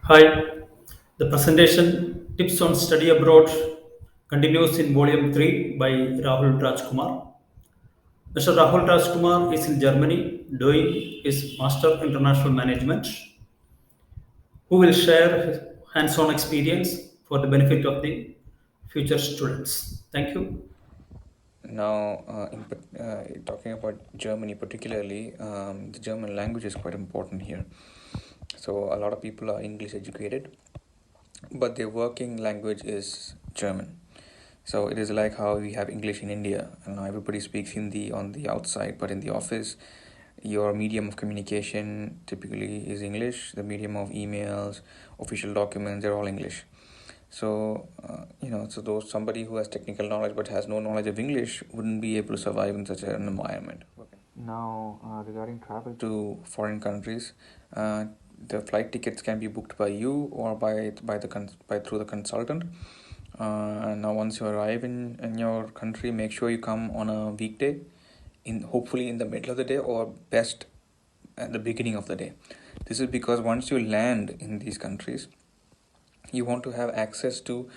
Hi, the presentation Tips on Study Abroad continues in Volume 3 by Rahul Raj Kumar. Mr. Rahul Raj Kumar is in Germany doing his Master International Management, who will share his hands-on experience for the benefit of the future students. Thank you. Now, talking about Germany particularly, the German language is quite important here. So a lot of people are English educated, but their working language is German. So it is like how we have English in India, and now everybody speaks Hindi on the outside, but in the office, your medium of communication typically is English. The medium of emails, official documents, they're all English. So so those somebody who has technical knowledge but has no knowledge of English wouldn't be able to survive in such an environment. Now, regarding travel to foreign countries, the flight tickets can be booked by you or by through the consultant. And now, once you arrive in your country, make sure you come on a weekday, hopefully in the middle of the day or best at the beginning of the day. This is because once you land in these countries, you want to have access to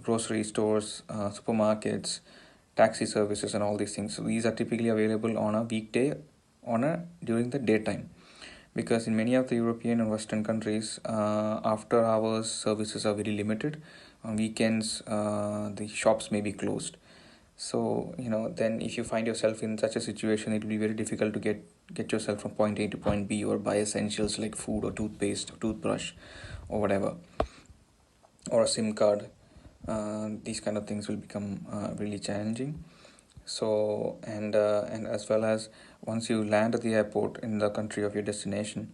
grocery stores, supermarkets, taxi services, and all these things. So these are typically available on a weekday, during the daytime, because in many of the European and Western countries, after hours services are very limited. On weekends, the shops may be closed. So then if you find yourself in such a situation, it will be very difficult to get yourself from point A to point B, or buy essentials like food or toothpaste or toothbrush or whatever, or a SIM card. These kind of things will become really challenging. So and as well as, once you land at the airport in the country of your destination,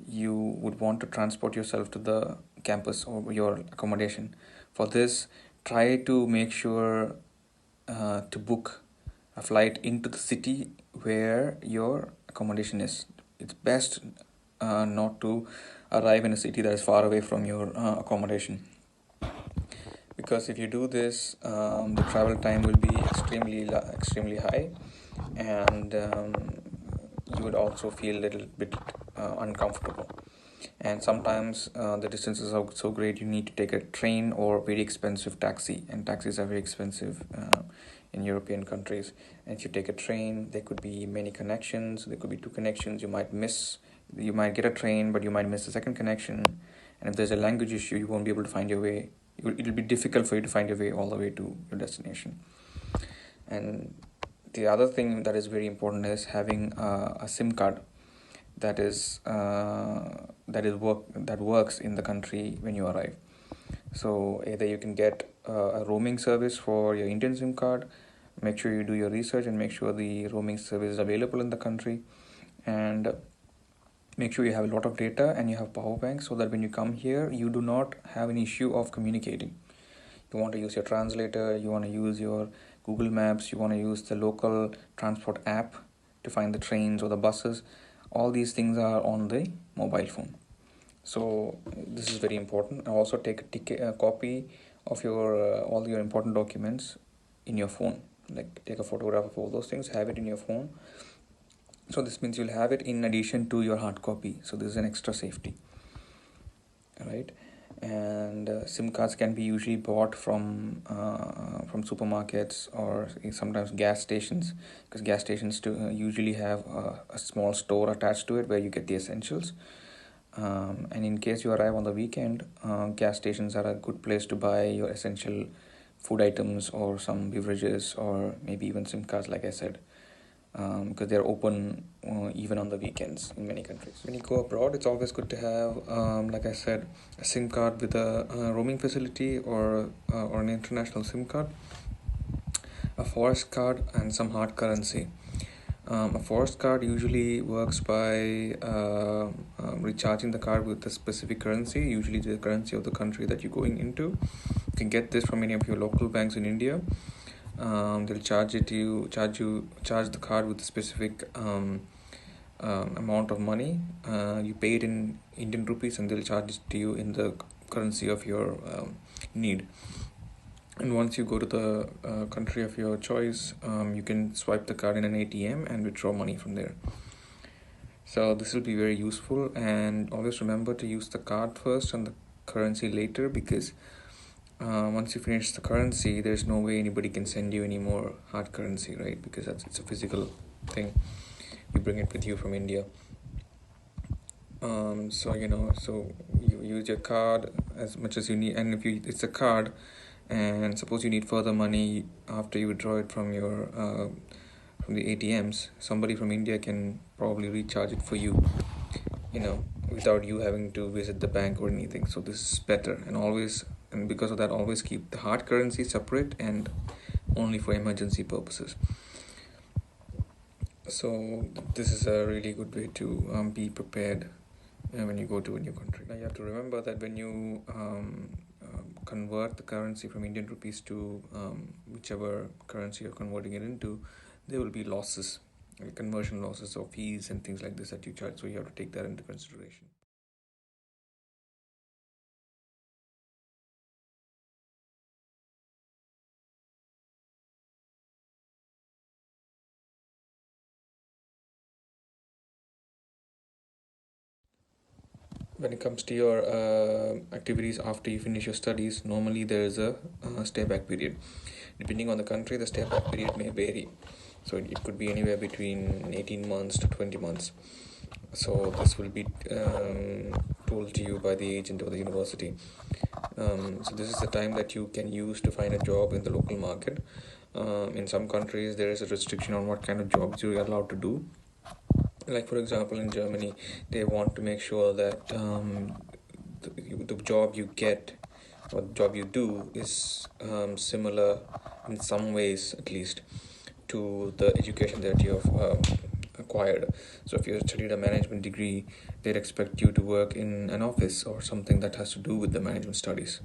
you would want to transport yourself to the campus or your accommodation. For this, try to make sure to book a flight into the city where your accommodation is. It's best not to arrive in a city that is far away from your accommodation, because if you do this, the travel time will be extremely high, and you would also feel a little bit uncomfortable. And sometimes the distances are so great, you need to take a train or very expensive taxi, and taxis are very expensive in European countries. And if you take a train, there could be many connections. There could be two connections. You might get a train, but you might miss the second connection. And if there's a language issue, you won't be able to find your way. It'll be difficult for you to find your way all the way to your destination. And the other thing that is very important is having a SIM card that works in the country when you arrive. So either you can get a roaming service for your Indian SIM card. Make sure you do your research and make sure the roaming service is available in the country, and make sure you have a lot of data and you have power banks, so that when you come here, you do not have an issue of communicating. You want to use your translator, you want to use your Google Maps, you want to use the local transport app to find the trains or the buses. All these things are on the mobile phone. So this is very important. Also take a copy of your all your important documents in your phone. Like, take a photograph of all those things, have it in your phone. So this means you'll have it in addition to your hard copy. So this is an extra safety, right? And SIM cards can be usually bought from supermarkets or sometimes gas stations, because gas stations usually have a small store attached to it where you get the essentials. And in case you arrive on the weekend, gas stations are a good place to buy your essential food items or some beverages, or maybe even SIM cards, like I said, because they're open even on the weekends in many countries. When you go abroad, it's always good to have, like I said, a SIM card with a roaming facility, or an international SIM card, a forest card, and some hard currency. A forest card usually works by recharging the card with a specific currency, usually the currency of the country that you're going into. You can get this from any of your local banks in India. They'll charge the card with a specific amount of money. You pay it in Indian rupees, and they'll charge it to you in the currency of your need. And once you go to the country of your choice, you can swipe the card in an ATM and withdraw money from there. So this will be very useful, and always remember to use the card first and the currency later, because once you finish the currency, there's no way anybody can send you any more hard currency, right? Because it's a physical thing. You bring it with you from India. So you use your card as much as you need, and if it's a card, and suppose you need further money after you withdraw it from your from the ATMs, somebody from India can probably recharge it for you, without you having to visit the bank or anything. So this is better, and because of that, always keep the hard currency separate and only for emergency purposes. So this is a really good way to be prepared when you go to a new country. Now you have to remember that when you convert the currency from Indian rupees to whichever currency you're converting it into, there will be losses, like conversion losses or fees and things like this that you charge. So you have to take that into consideration. When it comes to your activities after you finish your studies, normally there is a stay back period. Depending on the country, the stay back period may vary. So it could be anywhere between 18 months to 20 months. So this will be told to you by the agent or the university. So this is the time that you can use to find a job in the local market. In some countries, there is a restriction on what kind of jobs you're allowed to do. Like for example, in Germany, they want to make sure that the job you get or the job you do is similar in some ways, at least, to the education that you have acquired. So if you studied a management degree, they'd expect you to work in an office or something that has to do with the management studies,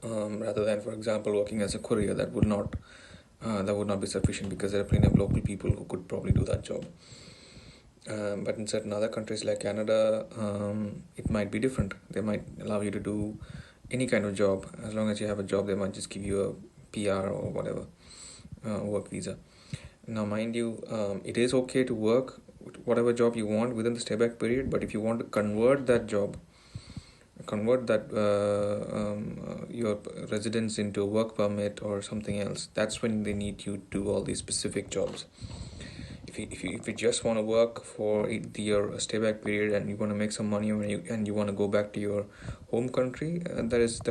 rather than, for example, working as a courier. That would not be sufficient, because there are plenty of local people who could probably do that job. But in certain other countries like Canada, it might be different. They might allow you to do any kind of job. As long as you have a job, they might just give you a PR or whatever, work visa. Now, mind you, it is okay to work whatever job you want within the stay back period, but if you want to convert that your residence into a work permit or something else, that's when they need you to do all these specific jobs. If you just want to work for your stay back period and you want to make some money and you want to go back to your home country, there's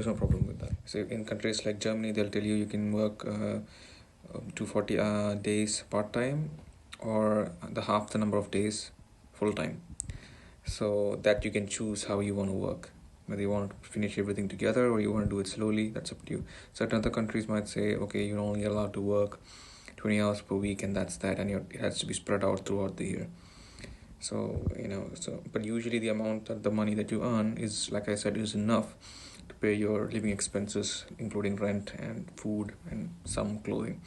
no problem with that. So in countries like Germany, they'll tell you can work 240 days part time, or half the number of days full time. So that you can choose how you want to work, whether you want to finish everything together or you want to do it slowly. That's up to you. Certain other countries might say, okay, you're only allowed to work 20 hours per week, and that's that, and it has to be spread out throughout the year. So but usually the amount of the money that you earn is, like I said, is enough to pay your living expenses, including rent and food and some clothing.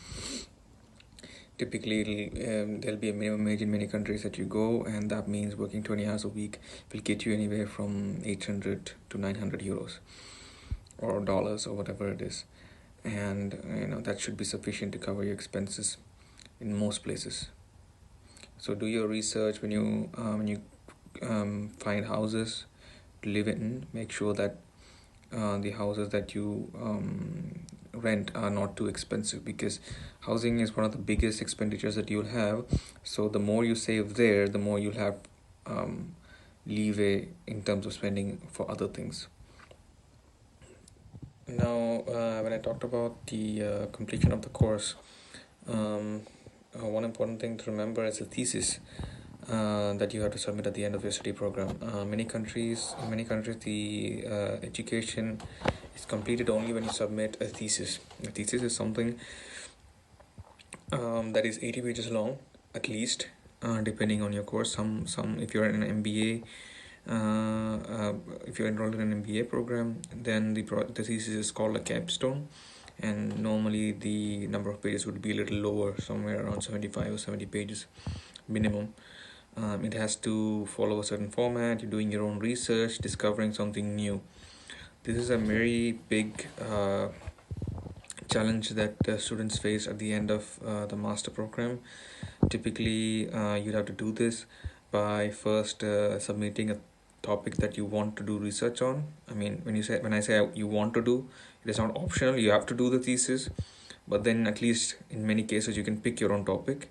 Typically, there'll be a minimum wage in many countries that you go, and that means working 20 hours a week will get you anywhere from 800 to 900 euros or dollars or whatever it is. And that should be sufficient to cover your expenses in most places. So do your research when you find houses to live in. Make sure that the houses that you rent are not too expensive, because housing is one of the biggest expenditures that you'll have. So the more you save there, the more you'll have leeway in terms of spending for other things. Now, when I talked about the completion of the course, one important thing to remember is the thesis that you have to submit at the end of your study program. In many countries, the education is completed only when you submit a thesis. A thesis is something that is 80 pages long, at least, depending on your course. Some if you're in an MBA. If you're enrolled in an MBA program, then the thesis is called a capstone, and normally the number of pages would be a little lower, somewhere around 75 or 70 pages minimum. It has to follow a certain format. You're doing your own research, discovering something new. This is a very big challenge that students face at the end of the master program. Typically, you'd have to do this by first submitting a topic that you want to do research on. I mean, when I say you want to do, it is not optional. You have to do the thesis, but then at least in many cases you can pick your own topic.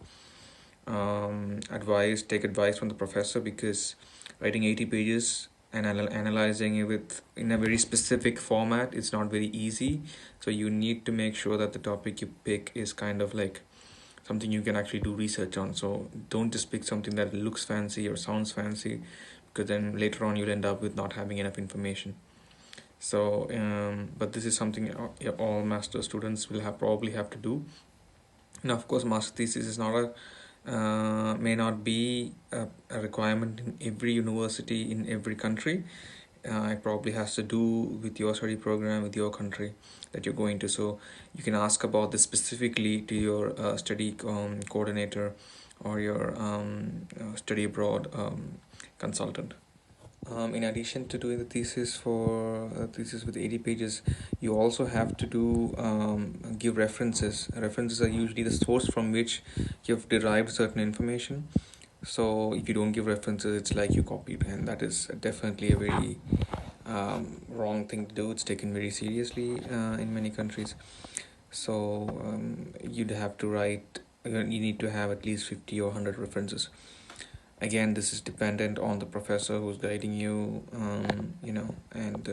Take advice from the professor, because writing 80 pages and analyzing it in a very specific format is not very easy. So you need to make sure that the topic you pick is kind of like something you can actually do research on. So don't just pick something that looks fancy or sounds fancy, because then later on you'll end up with not having enough information. So but this is something all master students will probably have to do. Now, of course, master thesis is not may not be a requirement in every university in every country. It probably has to do with your study program, with your country that you're going to. So you can ask about this specifically to your study coordinator or your study abroad consultant. In addition to doing the thesis with 80 pages, you also have to give references. References are usually the source from which you've derived certain information. So if you don't give references, it's like you copied, and that is definitely a very wrong thing to do. It's taken very seriously in many countries. So you'd have to write. You need to have at least 50 or 100 references. Again, this is dependent on the professor who's guiding you, and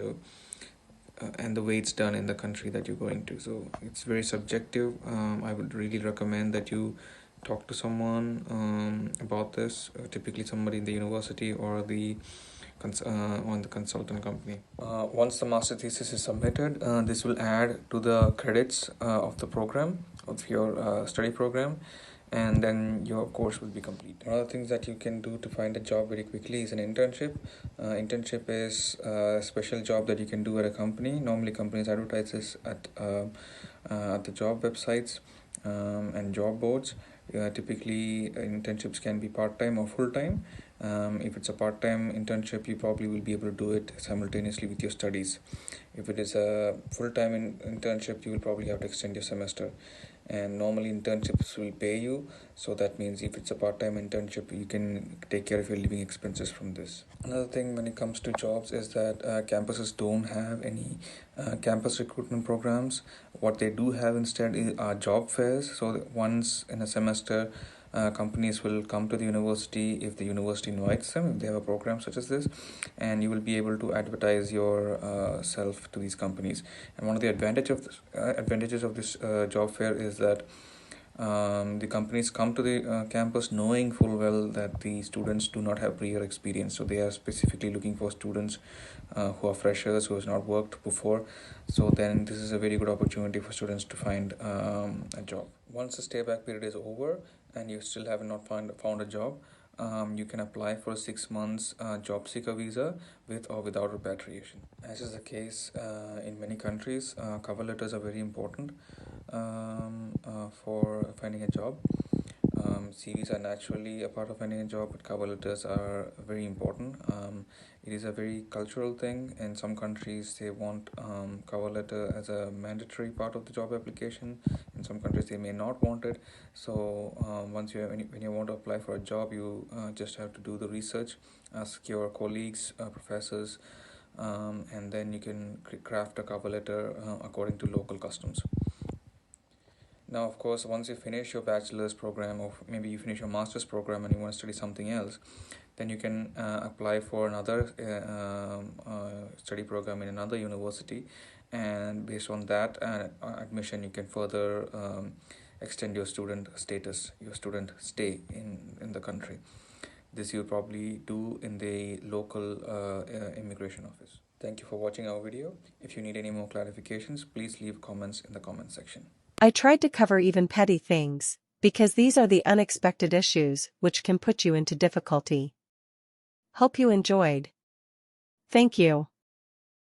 the way it's done in the country that you're going to. So it's very subjective. I would really recommend that you talk to someone about this, typically somebody in the university or the on the consultant company. Once the master thesis is submitted, this will add to the credits of the program, of your study program, and then your course will be complete. One of the things that you can do to find a job very quickly is an internship. Internship is a special job that you can do at a company. Normally companies advertise this at the job websites and job boards. Typically internships can be part-time or full-time. If it's a part-time internship, you probably will be able to do it simultaneously with your studies. If it is a full-time internship, you will probably have to extend your semester. And normally internships will pay you, so that means if it's a part-time internship, you can take care of your living expenses from this. Another thing when it comes to jobs is that campuses don't have any campus recruitment programs. What they do have instead are job fairs. So once in a semester, companies will come to the university if the university invites them, if they have a program such as this, and you will be able to advertise your self to these companies. And one of the advantages of this job fair is that the companies come to the campus knowing full well that the students do not have prior experience. So they are specifically looking for students who are freshers, who has not worked before. So then this is a very good opportunity for students to find a job. Once the stay back period is over and you still have not found a job, you can apply for a 6 months job seeker visa with or without repatriation. As is the case in many countries, cover letters are very important for finding a job. CVs are naturally a part of finding a job, but cover letters are very important. It is a very cultural thing. In some countries, they want cover letter as a mandatory part of the job application. In some countries, they may not want it. So when you want to apply for a job, you just have to do the research, ask your colleagues, professors, and then you can craft a cover letter according to local customs. Now, of course, once you finish your bachelor's program, or maybe you finish your master's program and you want to study something else, then you can apply for another study program in another university, and based on that admission, you can further extend your student status, your student stay in the country. This you'll probably do in the local immigration office. Thank you for watching our video. If you need any more clarifications, please leave comments in the comment section. I tried to cover even petty things, because these are the unexpected issues which can put you into difficulty. Hope you enjoyed. Thank you.